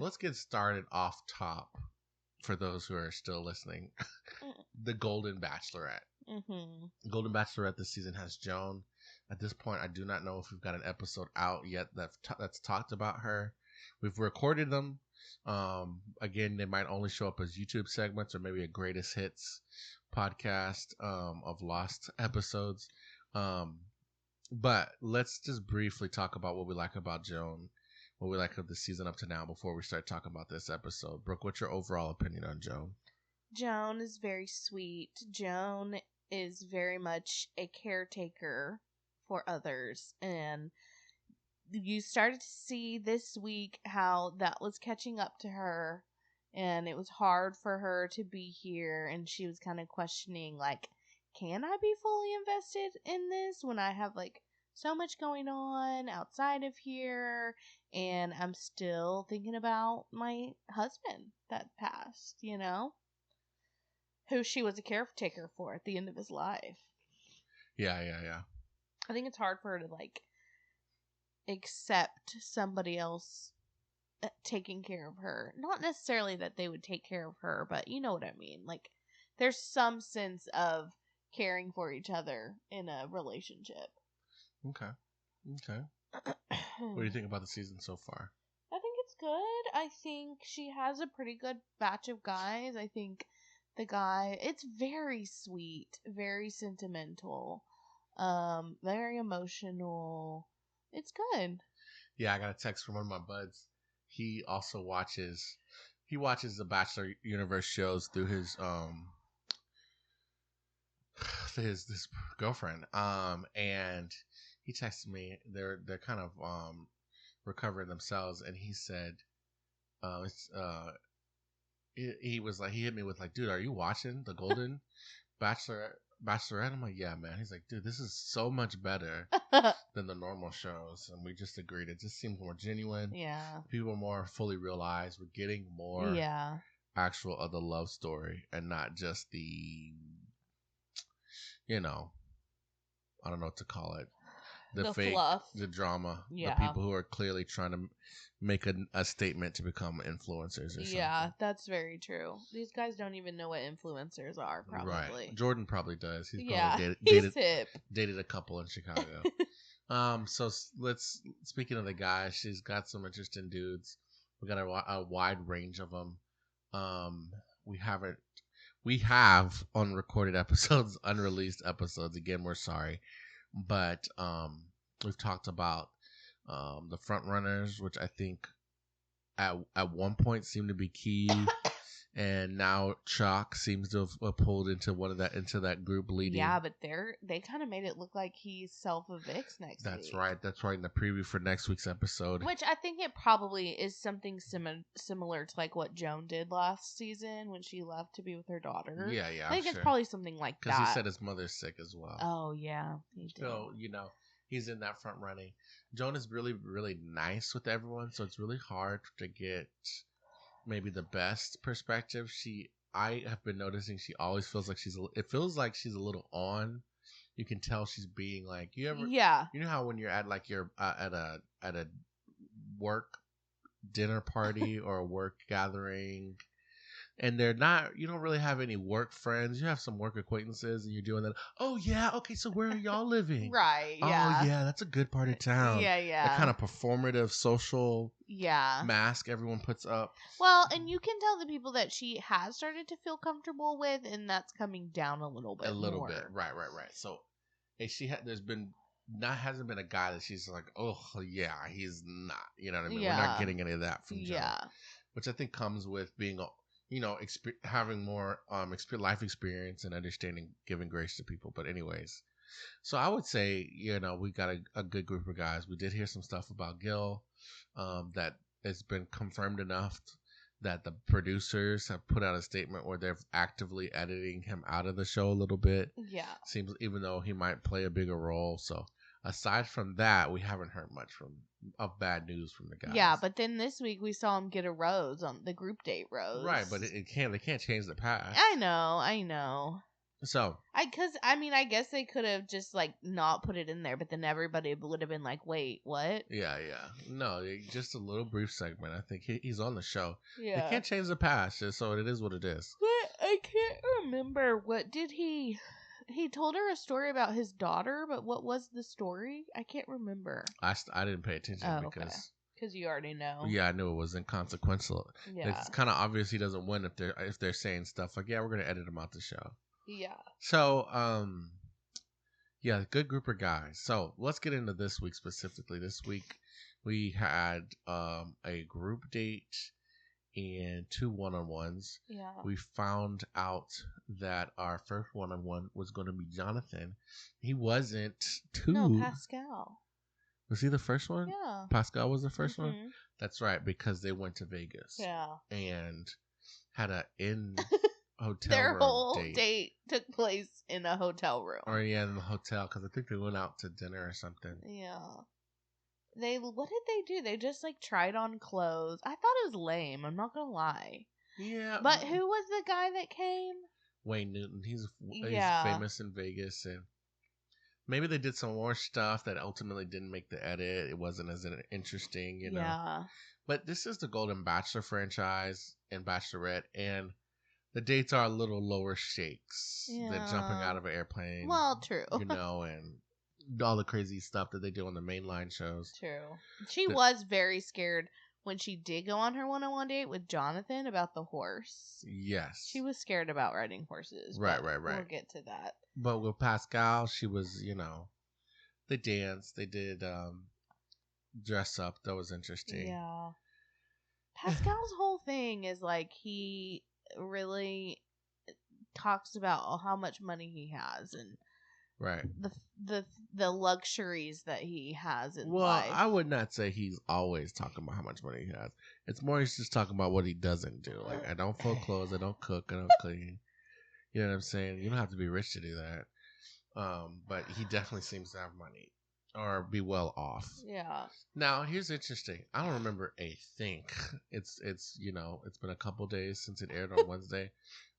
Let's get started off top for those who are still listening. The Golden Bachelorette. Mm-hmm. Golden Bachelorette this season has Joan. At this point, I do not know if we've got an episode out yet that's talked about her. We've recorded them. Again, they might only show up as YouTube segments or maybe a greatest hits podcast of lost episodes. But let's just briefly talk about what we like about Joan, what we like of the season up to now before we start talking about this episode. Brooke, what's your overall opinion on Joan? Joan is very sweet. Joan is very much a caretaker for others. And you started to see this week how that was catching up to her. And it was hard for her to be here. And she was kind of questioning, like, can I be fully invested in this when I have, like, so much going on outside of here? And I'm still thinking about my husband that passed, you know? Who she was a caretaker for at the end of his life. Yeah. I think it's hard for her to, like, accept somebody else taking care of her. Not necessarily that they would take care of her, but you know what I mean. Like, there's some sense of caring for each other in a relationship. Okay. What do you think about the season so far? I think it's good. I think she has a pretty good batch of guys. I think the guy, it's very sweet, very sentimental, very emotional. It's good. Yeah, I got a text from one of my buds. He also watches the Bachelor Universe shows through his this girlfriend. And he texted me. They're kind of recovering themselves, and he said, he was like, he hit me with like, dude, are you watching the Golden Bachelorette? I'm like, yeah, man. He's like, dude, this is so much better than the normal shows, and we just agreed. It just seems more genuine. Yeah. People are more fully realized. We're getting more actual of the love story, and not just the, I don't know what to call it. The fake, fluff. the drama, Yeah. the people who are clearly trying to make a statement to become influencers or something. Yeah, that's very true. These guys don't even know what influencers are, probably. Right. Jordan probably does. He's probably dated, hip. Dated a couple in Chicago. So let's, speaking of the guys, she's got some interesting dudes. We got a wide range of them. We have unrecorded episodes, unreleased episodes. Again, we're sorry. But we've talked about the front runners, which I think at one point seemed to be key, and now Chalk seems to have pulled into into that group leading. Yeah, but they kind of made it look like he self-evicts next week. That's right in the preview for next week's episode. Which I think it probably is something similar to like what Joan did last season when she left to be with her daughter. Yeah, I think it's probably something like that. Because he said his mother's sick as well. Oh, yeah, he did. So, he's in that front running. Joan is really, really nice with everyone, so it's really hard to get maybe the best perspective. I have been noticing she always feels like it feels like she's a little on. You can tell she's being like, you know how when you're at like at a work dinner party or a work gathering, and you don't really have any work friends. You have some work acquaintances, and you're doing that. Oh yeah, okay. So where are y'all living? Right. Yeah. Oh yeah, that's a good part of town. Yeah. That kind of performative social mask everyone puts up. Well, and you can tell the people that she has started to feel comfortable with, and that's coming down a little bit. Right. So, hasn't been a guy that she's like, oh yeah, he's not. You know what I mean? Yeah. We're not getting any of that from Joan. Yeah. Which I think comes with being having more life experience and understanding, giving grace to people. But anyways, so I would say, we got a good group of guys. We did hear some stuff about Gil that has been confirmed enough that the producers have put out a statement where they're actively editing him out of the show a little bit. Yeah. Seems, even though he might play a bigger role. So aside from that, we haven't heard much of bad news from the guys. Yeah, but then this week we saw him get a rose on the group date rose. Right, but they can't change the past. I know. So I guess they could have just like not put it in there, but then everybody would have been like, "Wait, what?" yeah, no, just a little brief segment. I think he's on the show. They Yeah. can't change the past, so it is what it is. But I can't remember what did he. He told her a story about his daughter, but what was the story? I can't remember. I didn't pay attention Oh, because because you already know. yeah, I knew it was inconsequential. Yeah. It's kind of obvious he doesn't win if they're saying stuff like, yeah, we're gonna edit him out the show. Yeah. So yeah, good group of guys. So let's get into this week specifically. This week we had a group date and 2 one-on-ones. Yeah. We found out that our first one-on-one was going to be Jonathan. He wasn't too. No, Pascal. Was he the first one? Yeah. Pascal was the 1st one? That's right, because they went to Vegas. Yeah. And had a hotel Their room whole date took place in a hotel room. Or yeah, in the hotel, because I think they went out to dinner or something. Yeah. What did they do? They just like tried on clothes. I thought it was lame. I'm not gonna lie. Yeah. But who was the guy that came? Wayne Newton. He's Yeah. famous in Vegas, and maybe they did some more stuff that ultimately didn't make the edit. It wasn't as interesting, you know. Yeah. But this is the Golden Bachelor franchise and Bachelorette, and the dates are a little lower stakes than jumping out of an airplane. Well, true. You know, and all the crazy stuff that they do on the mainline shows. True. She was very scared when she did go on her one-on-one date with Jonathan about the horse. Yes. She was scared about riding horses. Right. We'll get to that. But with Pascal, she was, they danced, they did dress up. That was interesting. Yeah. Pascal's whole thing is like he really talks about how much money he has and right the luxuries that he has in well, life. I would not say he's always talking about how much money he has. It's more he's just talking about what he doesn't do. Like, I don't fold clothes, I don't cook, I don't clean. You know what I'm saying? You don't have to be rich to do that. But he definitely seems to have money or be well off. Yeah. Now, here's interesting. I don't remember a thing. It's been a couple days since it aired on Wednesday.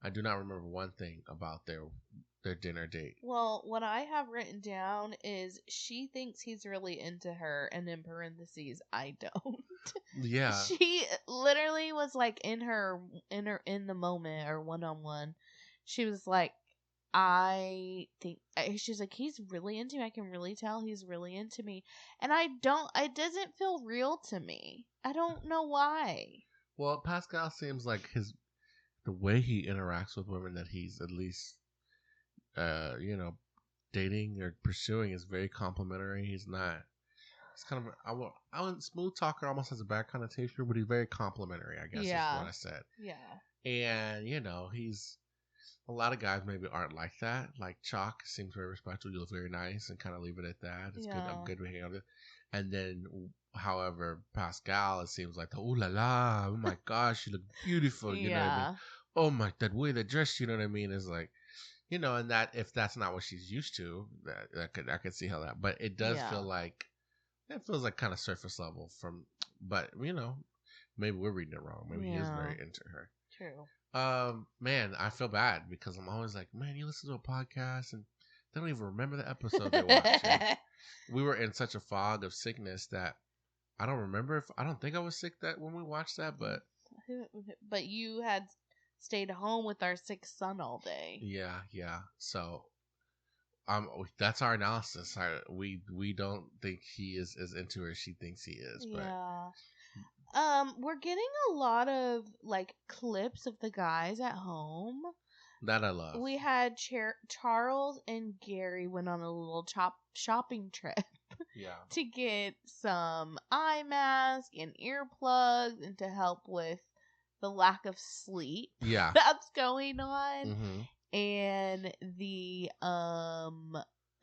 I do not remember one thing about their dinner date. Well, what I have written down is she thinks he's really into her, and in parentheses, I don't. Yeah. She literally was like in the moment or one-on-one. She was like, she's like, he's really into me. I can really tell he's really into me. And it doesn't feel real to me. I don't know why. Well, Pascal seems like the way he interacts with women that he's at least, dating or pursuing is very complimentary. He's kind of, I wouldn't smooth talker almost has a bad connotation, but he's very complimentary, I guess is what I said. Yeah. And, he's, a lot of guys maybe aren't like that. Like Chalk seems very respectful. You look very nice and kind of leave it at that. It's good. I'm good with hanging out with it. And then, however, Pascal, it seems like, oh la la, oh my gosh, you look beautiful. You know what I mean? Oh my, that way they dress, you know what I mean? Is like, and that if that's not what she's used to, I could see how that. But it does feel like it feels like kind of surface level but maybe we're reading it wrong. Maybe he is very into her. True. Man, I feel bad because I'm always like, man, you listen to a podcast and they don't even remember the episode they watched. We were in such a fog of sickness that I don't remember I don't think I was sick that when we watched that, but you had stayed home with our sick son all day. Yeah. So, that's our analysis. We don't think he is as into her as she thinks he is. But we're getting a lot of like clips of the guys at home that I love. We had Charles and Gary went on a little shopping trip. Yeah. To get some eye mask and earplugs and to help with the lack of sleep that's going on. Mm-hmm. And the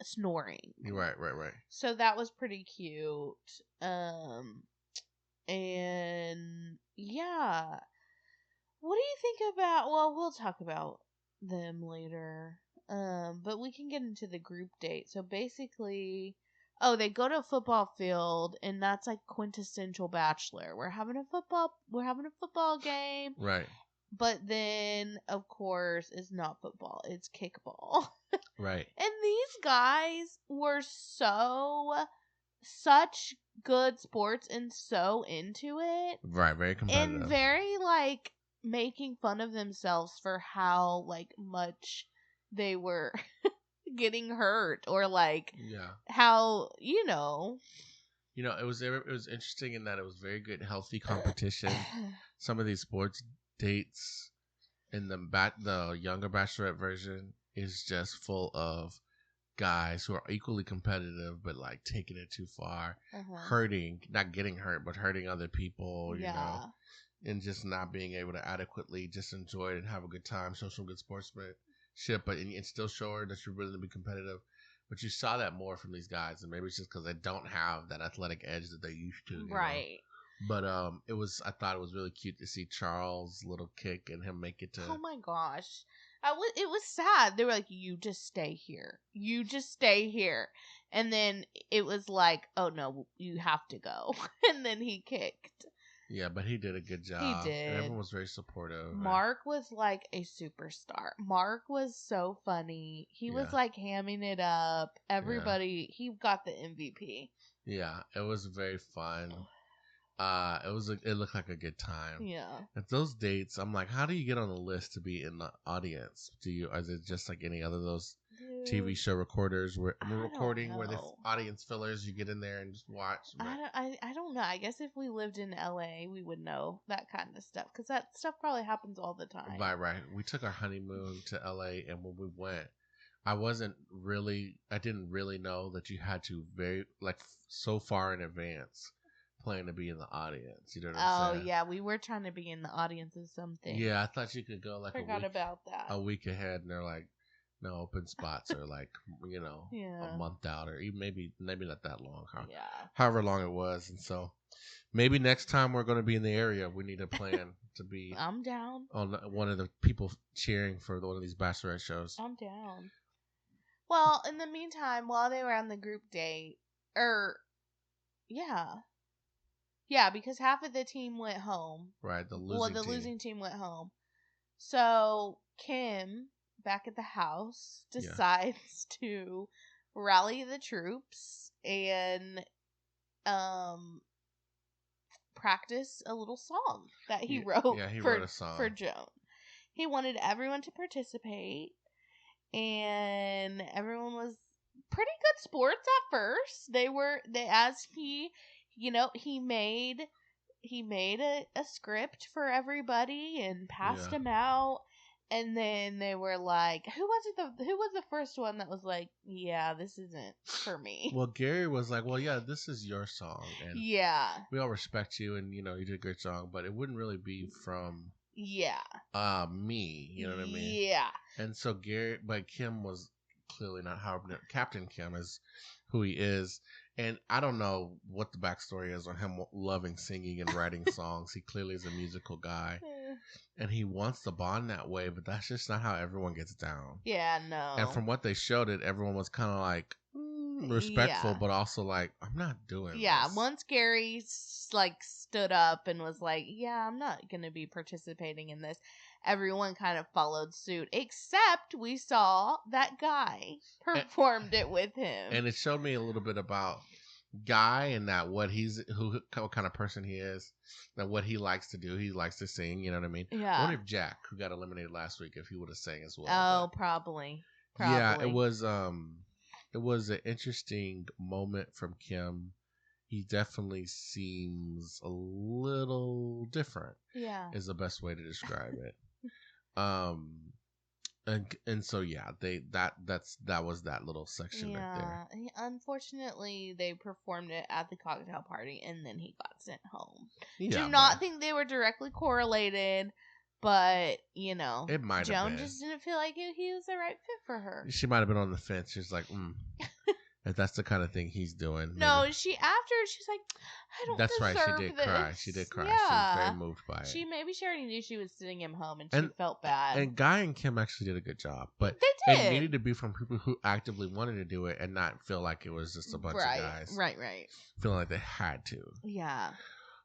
snoring. Right. So that was pretty cute. And yeah. What do you think about, well, we'll talk about them later. But we can get into the group date. So basically, they go to a football field, and that's like quintessential Bachelor. We're having a football game. Right. But then, of course, it's not football. It's kickball. Right. And these guys were such good sports and so into it. Right. Very competitive. And very, like, making fun of themselves for how, like, much they were getting hurt. Or, like, how, You know, it was interesting in that it was very good, healthy competition. Some of these sports dates in the younger Bachelorette version is just full of guys who are equally competitive, but like taking it too far, hurting, not getting hurt, but hurting other people. You know, and just not being able to adequately just enjoy it and have a good time, show some good sportsmanship, but and still show her that you're willing to be competitive. But you saw that more from these guys, and maybe it's just because they don't have that athletic edge that they used to. Right. Know? But I thought it was really cute to see Charles' little kick and him make it to. Oh my gosh. It was sad. They were like, you just stay here. You just stay here. And then it was like, oh no, you have to go. And then he kicked. Yeah, but he did a good job. He did. And everyone was very supportive. Mark was like a superstar. Mark was so funny. He was like hamming it up. Everybody, he got the MVP. Yeah, it was very fun. It looked like a good time. Yeah. At those dates, I'm like, how do you get on the list to be in the audience? Is it just like any other of those TV show recorders where the audience fillers, you get in there and just watch? I don't know. I guess if we lived in LA, we would know that kind of stuff because that stuff probably happens all the time. Right. We took our honeymoon to LA, and when we went, I didn't really know that you had to so far in advance plan to be in the audience. You know what I'm saying? Oh yeah, we were trying to be in the audience of something. Yeah, I thought you could go like about that. A week ahead, and they're like, no open spots, or like a month out, or even maybe not that long. However long it was, and so maybe next time we're going to be in the area, we need a plan to be. I'm down on one of the people cheering for one of these Bachelorette shows. I'm down. Well, in the meantime, while they were on the group date, yeah, because half of the team went home. Right, the losing team went home. So Kim, back at the house, decides to rally the troops and practice a little song that he wrote. Yeah, he wrote a song for Joan. He wanted everyone to participate, and everyone was pretty good sports at first. He made a script for everybody and passed them out, and then they were like, who was the first one that was like, yeah, this isn't for me? Well, Gary was like, well, yeah, this is your song, and we all respect you, and you did a great song, but it wouldn't really be from me, you know what I mean? Yeah. And so but Kim was clearly not how Captain Kim is who he is. And I don't know what the backstory is on him loving singing and writing songs. He clearly is a musical guy. And he wants to bond that way, but that's just not how everyone gets down. Yeah, no. And from what they showed everyone was kind of like respectful, but also like, I'm not doing this. Yeah, once Gary stood up and was like, yeah, I'm not going to be participating in this, everyone kind of followed suit, except we saw that Guy performed it with him. And it showed me a little bit about Guy and that what kind of person he is, that what he likes to do. He likes to sing, you know what I mean? Yeah. I wonder if Jack, who got eliminated last week, if he would have sang as well. Oh, probably. Yeah, it was an interesting moment from Kim. He definitely seems a little different. Yeah. Is the best way to describe it. And so that was that little section right there. Unfortunately, they performed it at the cocktail party, and then he got sent home. Yeah, Do not think they were directly correlated, but it might have been. Joan just didn't feel like he was the right fit for her. She might have been on the fence. She's like, if that's the kind of thing he's doing. No, she's like, I don't deserve right. She did this. cry. She did cry. Yeah. She was very moved by it. She already knew she was sending him home, and she felt bad. And Guy and Kim actually did a good job, but they did. It needed to be from people who actively wanted to do it and not feel like it was just a bunch of guys. Right. Feeling like they had to. Yeah.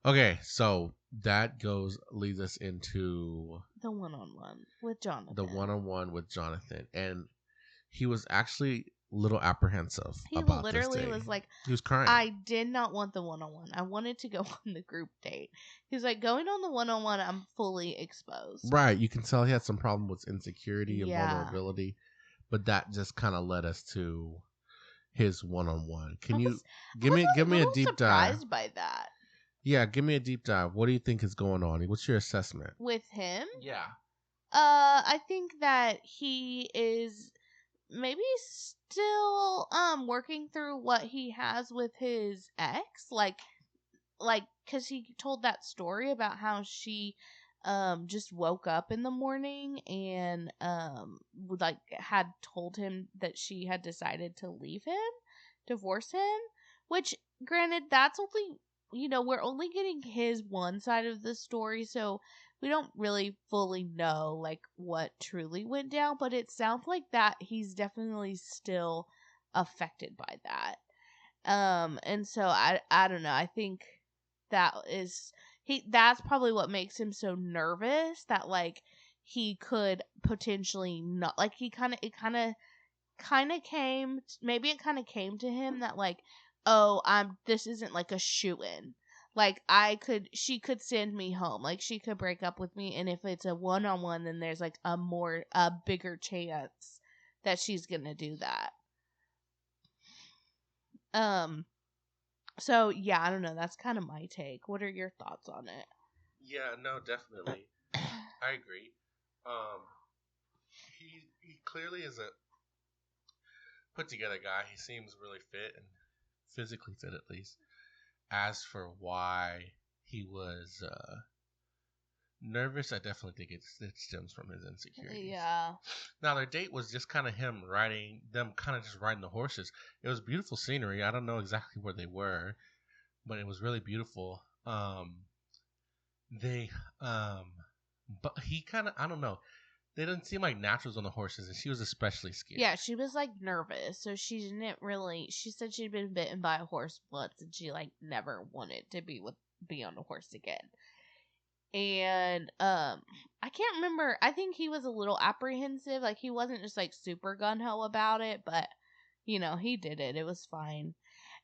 Okay, so that leads us into The one-on-one with Jonathan. the one-on-one with Jonathan, and he was actually a little apprehensive He about this literally date. was like, He was crying. I did not want the one-on-one. I wanted to go on the group date. He's like, going on the one-on-one, I'm fully exposed. Right, you can tell he had some problem with insecurity and Yeah. vulnerability, but that just kind of led us to his one-on-one. Can you give me a deep dive? Surprised by that Yeah, give me a deep dive. What do you think is going on? What's your assessment? with him. Yeah. I think that he is maybe still working through what he has with his ex, like because he told that story about how she just woke up in the morning and like had told him that she had decided to leave him, divorce him, which granted that's only, we're only getting his one side of the story, so we don't really fully know like what truly went down, but it sounds like that he's definitely still affected by that. And so I don't know. I think that's probably what makes him so nervous, that like he could potentially not, like he kind of came, maybe it kind of came to him that like, oh, this isn't like a shoe-in. Like she could send me home. Like she could break up with me, and if it's a one-on-one, then there's like a bigger chance that she's going to do that. So yeah, I don't know. That's kind of my take. What are your thoughts on it? Yeah, no, definitely. I agree. He clearly is a put together guy. He seems really fit and physically fit, at least. As for why he was nervous, I definitely think it stems from his insecurities. Yeah. Now their date was just kind of him riding the horses. It was beautiful scenery. I don't know exactly where they were, but it was really beautiful. They but he kind of, I don't know. They didn't seem like naturals on the horses, and she was especially scared. Yeah, she was like nervous, so she didn't really. She said she'd been bitten by a horse once, and she like never wanted to be on a horse again. And I can't remember. I think he was a little apprehensive. Like he wasn't just like super gun ho about it, but he did it. It was fine.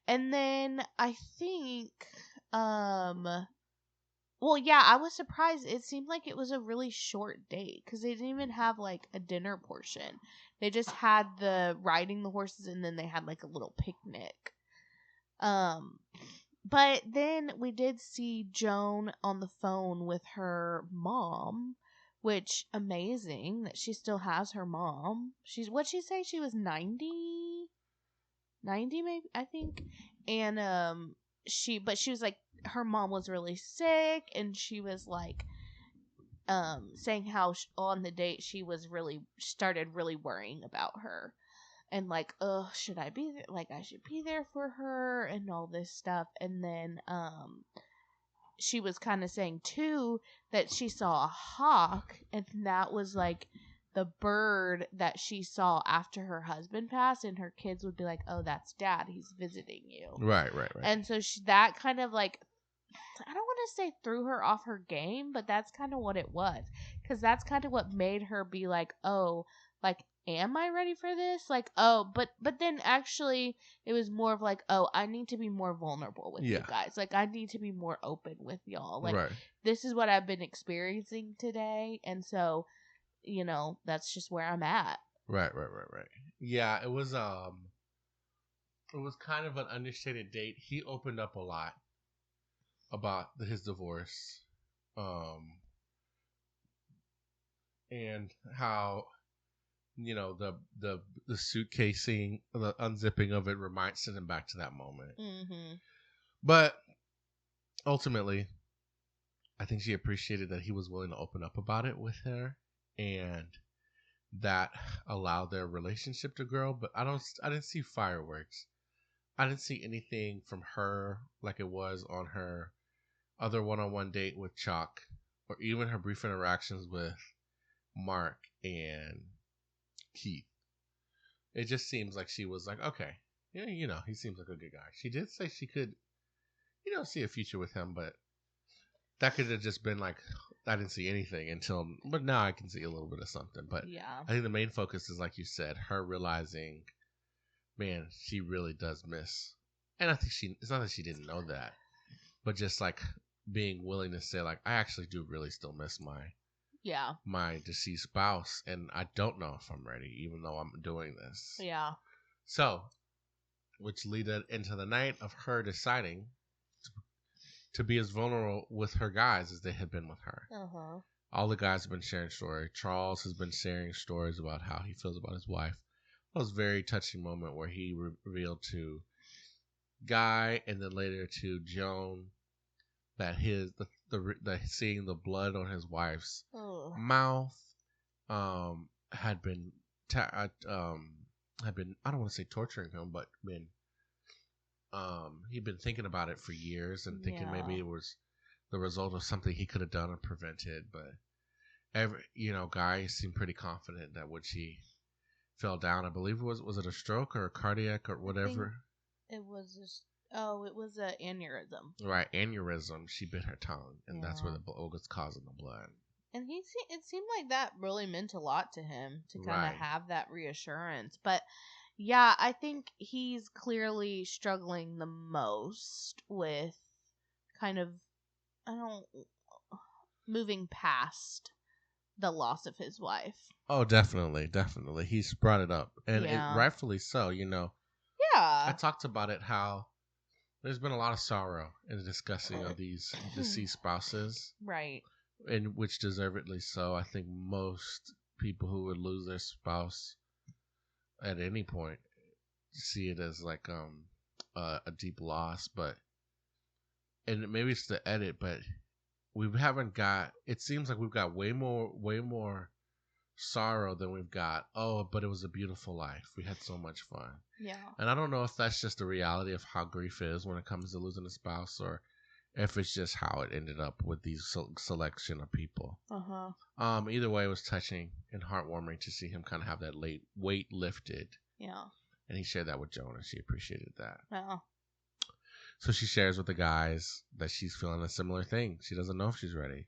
And then I think well, yeah, I was surprised. It seemed like it was a really short date because they didn't even have like a dinner portion. They just had the riding the horses, and then they had like a little picnic. But then we did see Joan on the phone with her mom, which amazing that she still has her mom. What'd she say? She was 90? 90 maybe, I think. And she was like, her mom was really sick, and she was like saying how on the date she started really worrying about her, and like, oh, should I be there? Like I should be there for her and all this stuff. And then she was kind of saying too that she saw a hawk, and that was like the bird that she saw after her husband passed, and her kids would be like, oh, that's dad, he's visiting you. Right. And so that kind of like, I don't want to say threw her off her game, but that's kind of what it was, because that's kind of what made her be like, oh, like, am I ready for this? Like, oh, but then actually it was more of like, oh, I need to be more vulnerable with you guys. Like, I need to be more open with y'all. Like, this is what I've been experiencing today, and so, that's just where I'm at. Right. Yeah, it was kind of an understated date. He opened up a lot about his divorce, and how the suitcasing, the unzipping of it sent him back to that moment. Mm-hmm. But ultimately, I think she appreciated that he was willing to open up about it with her, and that allowed their relationship to grow. But I didn't see fireworks. I didn't see anything from her like it was on her other one-on-one date with Chuck, or even her brief interactions with Mark and Keith. It just seems like she was like, okay, yeah, he seems like a good guy. She did say she could, see a future with him, but that could have just been like, I didn't see anything until, but now I can see a little bit of something. But Yeah. I think the main focus is, like you said, her realizing, man, she really does miss. And I think it's not that she didn't know that, but just like being willing to say, like, I actually do really still miss Yeah. my deceased spouse, and I don't know if I'm ready, even though I'm doing this. Yeah. So, which lead into the night of her deciding to be as vulnerable with her guys as they had been with her. Uh-huh. All the guys have been sharing stories. Charles has been sharing stories about how he feels about his wife. That was a very touching moment where he revealed to Guy and then later to Joan that the seeing the blood on his wife's mouth had been I don't want to say torturing him, but he'd been thinking about it for years and thinking maybe it was the result of something he could have done or prevented. But Guy seemed pretty confident that when she fell down, I believe was it a stroke or a cardiac or whatever? It was it was an aneurysm. Right, aneurysm. She bit her tongue, and that's where the blood was causing the blood. And it seemed like that really meant a lot to him to kind of have that reassurance. But yeah, I think he's clearly struggling the most with kind of moving past the loss of his wife. Oh, definitely. He's brought it up, and rightfully so. Yeah, I talked about it how there's been a lot of sorrow in the discussing of these deceased spouses, right? And which deservedly so. I think most people who would lose their spouse at any point see it as like a deep loss, and maybe it's the edit, but we haven't got. It seems like we've got way more sorrow than we've got. Oh, but it was a beautiful life. We had so much fun. Yeah. And I don't know if that's just the reality of how grief is when it comes to losing a spouse, or if it's just how it ended up with these selection of people. Either way, it was touching and heartwarming to see him kind of have that weight lifted. Yeah. And he shared that with Joan, and she appreciated that. Yeah. So she shares with the guys that she's feeling a similar thing. She doesn't know if she's ready.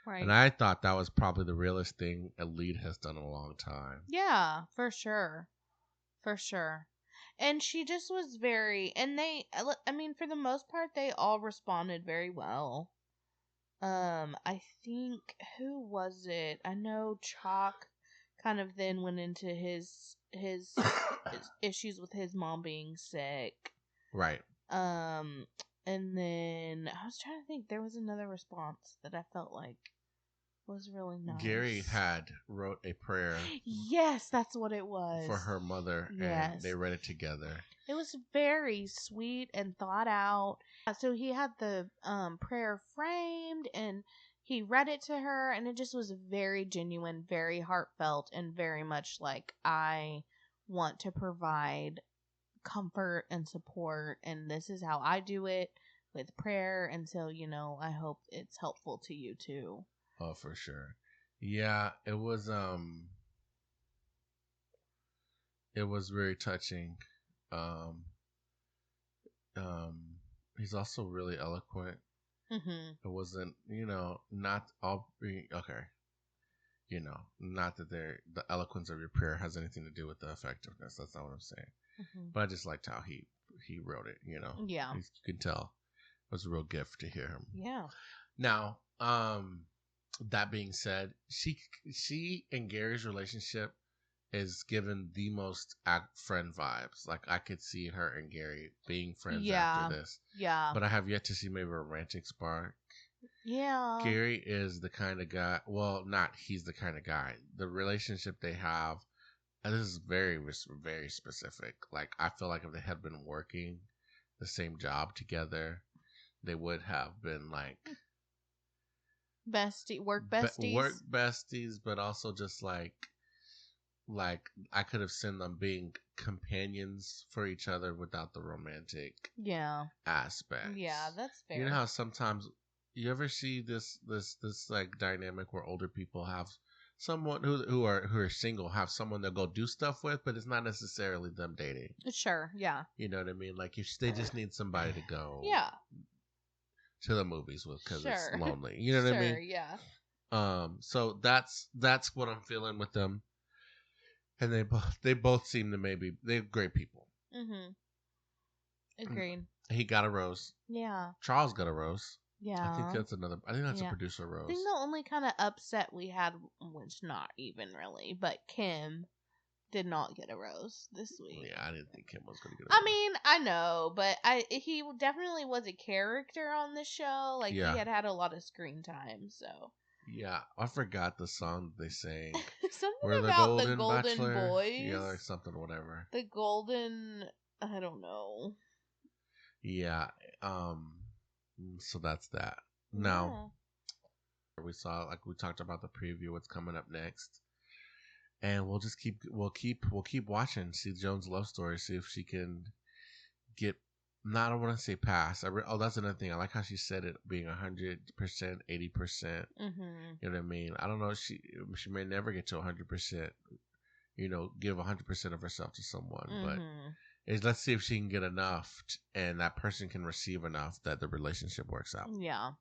Right. And I thought that was probably the realest thing a lead has done in a long time. Yeah, for sure. For sure. And she just was for the most part, they all responded very well. I think, who was it? I know Chalk kind of then went into his issues with his mom being sick. Right. And then I was trying to think. There was another response that I felt like was really nice. Gary wrote a prayer. Yes, that's what it was. For her mother, yes. And they read it together. It was very sweet and thought out. So he had the prayer framed and he read it to her, and it just was very genuine, very heartfelt, and very much like, I want to provide comfort and support, and this is how I do it with prayer, and so I hope it's helpful to you too. Oh, for sure. Yeah, it was very touching. He's also really eloquent. Mm-hmm. It wasn't, not all okay. Not that the eloquence of your prayer has anything to do with the effectiveness. That's not what I'm saying. Mm-hmm. But I just liked how he wrote it. Yeah, you can tell it was a real gift to hear him. Yeah. Now, that being said, she and Gary's relationship is given the most friend vibes. Like, I could see her and Gary being friends after this. Yeah. But I have yet to see maybe a romantic spark. Yeah. Gary is the kind of guy. Well, not he's the kind of guy. The relationship they have, and this is very, very specific. Like, I feel like if they had been working the same job together, they would have been like work besties, but also just like I could have seen them being companions for each other without the romantic aspect. Yeah, that's fair. You know how sometimes you ever see this like dynamic where older people have someone who are single, have someone they'll go do stuff with, but it's not necessarily them dating. Sure, yeah. You know what I mean? Like, if they just need somebody to go. Yeah. to the movies with because it's Sure. lonely. You know what I mean? Yeah. So that's what I'm feeling with them, and they both seem to they're great people. Mm-hmm. Agreed. He got a rose. Yeah. Charles got a rose. Yeah. I think that's a Yeah. producer rose. I think the only kind of upset we had, which not even really, but Kim did not get a rose this week. Yeah, I didn't think Kim was going to get a rose. I mean, I know, but he definitely was a character on the show. Like, Yeah. he had a lot of screen time, so. Yeah, I forgot the song they sang. Something We're about the Golden Bachelor. Boys. Yeah, like something, whatever. The Golden, I don't know. Yeah, so that's that. Now, we talked about the preview, what's coming up next. And we'll keep watching, see Joan's love story, see if she can get, I don't want to say pass. That's another thing. I like how she said it being 100%, 80%. Mm-hmm. You know what I mean? I don't know. She may never get to 100%. Give 100% of herself to someone, but let's see if she can get enough, and that person can receive enough that the relationship works out. Yeah.